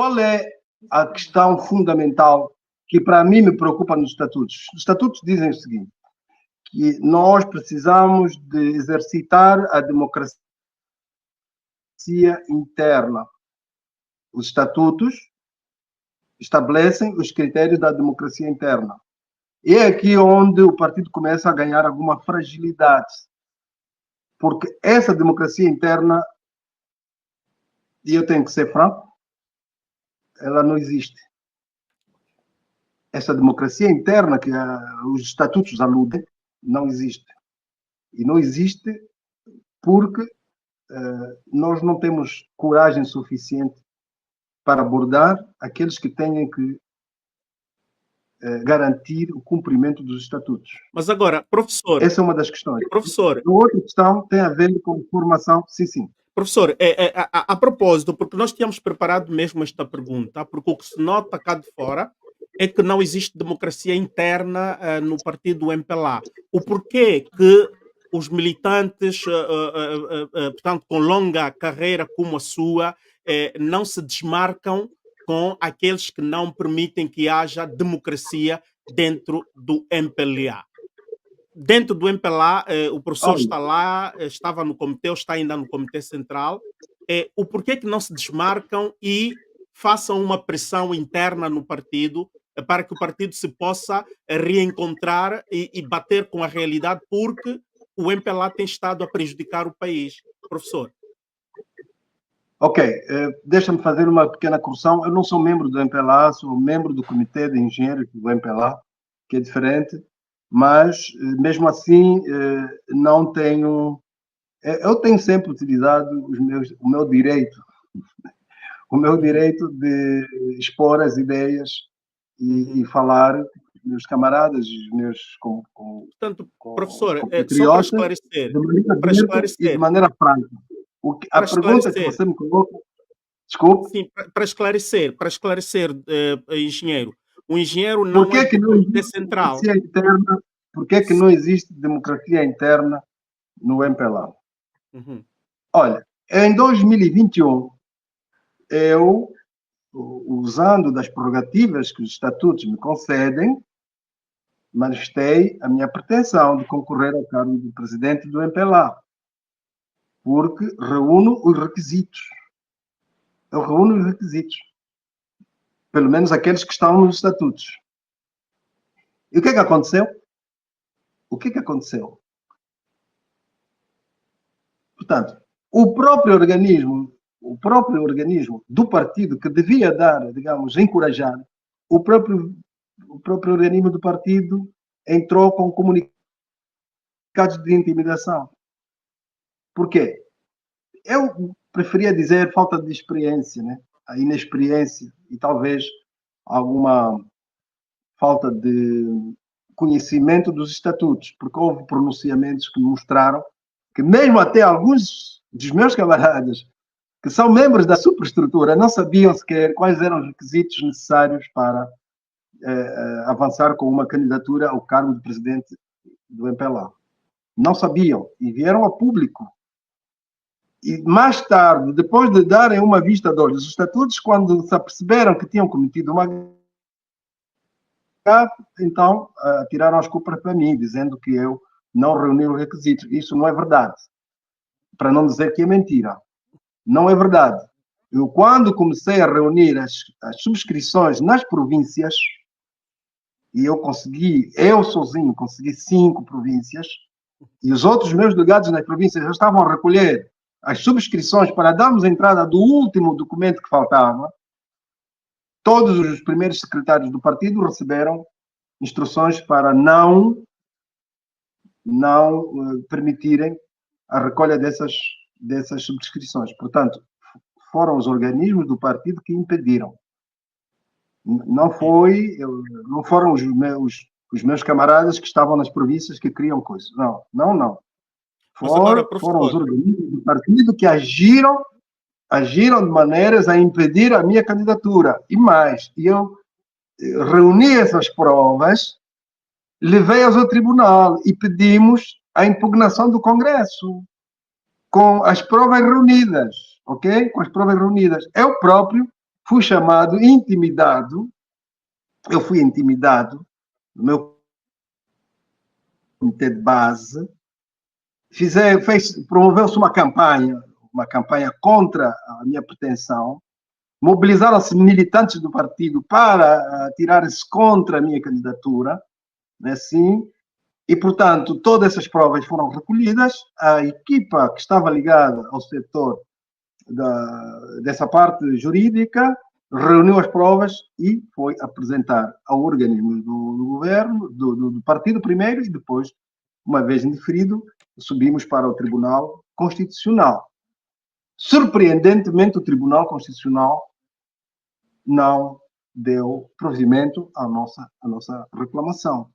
qual é a questão fundamental que para mim me preocupa nos estatutos? Os estatutos dizem o seguinte, que nós precisamos de exercitar a democracia interna. Os estatutos estabelecem os critérios da democracia interna. E é aqui onde o partido começa a ganhar alguma fragilidade, porque essa democracia interna, e eu tenho que ser franco, ela não existe. Essa democracia interna que os estatutos aludem, não existe. E não existe porque nós não temos coragem suficiente para abordar aqueles que têm que garantir o cumprimento dos estatutos. Mas agora, professor... Essa é uma das questões. Professor... A outra questão tem a ver com formação. Sim, sim. Professor, a propósito, porque nós tínhamos preparado mesmo esta pergunta, porque o que se nota cá de fora é que não existe democracia interna no partido MPLA. O porquê que os militantes, portanto, com longa carreira como a sua, não se desmarcam com aqueles que não permitem que haja democracia dentro do MPLA. Dentro do MPLA, o professor está lá, estava no comitê, ou está ainda no comitê central. O porquê que não se desmarcam e façam uma pressão interna no partido para que o partido se possa reencontrar e bater com a realidade, porque o MPLA tem estado a prejudicar o país. Professor. Ok, deixa-me fazer uma pequena correção. Eu não sou membro do MPLA, sou membro do Comitê de Engenheiros do MPLA, que é diferente. Mas, mesmo assim, não tenho... Eu tenho sempre utilizado o meu direito de expor as ideias e falar com os meus camaradas, os meus... Portanto, professor, só para esclarecer... E de maneira franca. A pergunta que você me coloca... Desculpe? Sim, para esclarecer, engenheiro. O engenheiro não é do comitê central. Por que é que não existe democracia interna no MPLA? Olha, em 2021, eu, usando das prerrogativas que os estatutos me concedem, manifestei a minha pretensão de concorrer ao cargo de presidente do MPLA, porque reúno os requisitos. Eu reúno os requisitos. Pelo menos aqueles que estão nos estatutos. E o que é que aconteceu? O que é que aconteceu? Portanto, o próprio organismo do partido que devia dar, digamos, encorajar, o próprio organismo do partido entrou com comunicados de intimidação. Por quê? Eu preferia dizer falta de experiência, né? A inexperiência e talvez alguma falta de conhecimento dos estatutos, porque houve pronunciamentos que mostraram que mesmo até alguns dos meus camaradas, que são membros da superestrutura, não sabiam sequer quais eram os requisitos necessários para avançar com uma candidatura ao cargo de presidente do MPLA. Não sabiam e vieram a público. E mais tarde, depois de darem uma vista de olhos dos estatutos, quando se aperceberam que tinham cometido uma então tiraram as culpas para mim, dizendo que eu não reuni os requisitos. Isso não é verdade. Para não dizer que é mentira. Não é verdade. Eu, quando comecei a reunir as subscrições nas províncias, e eu sozinho consegui 5 províncias, e os outros meus delegados nas províncias já estavam a recolher as subscrições para darmos entrada do último documento que faltava, todos os primeiros secretários do partido receberam instruções para não permitirem a recolha dessas subscrições. Portanto, foram os organismos do partido que impediram. Não foram os meus camaradas que estavam nas províncias que criam coisas. Não. Foram os organismos do partido que agiram de maneiras a impedir a minha candidatura. E mais, eu reuni essas provas, levei-as ao tribunal e pedimos a impugnação do Congresso com as provas reunidas, ok? Com as provas reunidas. Eu próprio fui chamado, intimidado, eu fui intimidado no meu comitê de base, promoveu-se uma campanha contra a minha pretensão, mobilizaram-se militantes do partido para tirar-se contra a minha candidatura, assim, e, portanto, todas essas provas foram recolhidas, a equipa que estava ligada ao setor dessa parte jurídica reuniu as provas e foi apresentar ao organismo do governo, do partido primeiro, e depois, uma vez indeferido, subimos para o Tribunal Constitucional. Surpreendentemente, o Tribunal Constitucional não deu provimento à nossa reclamação.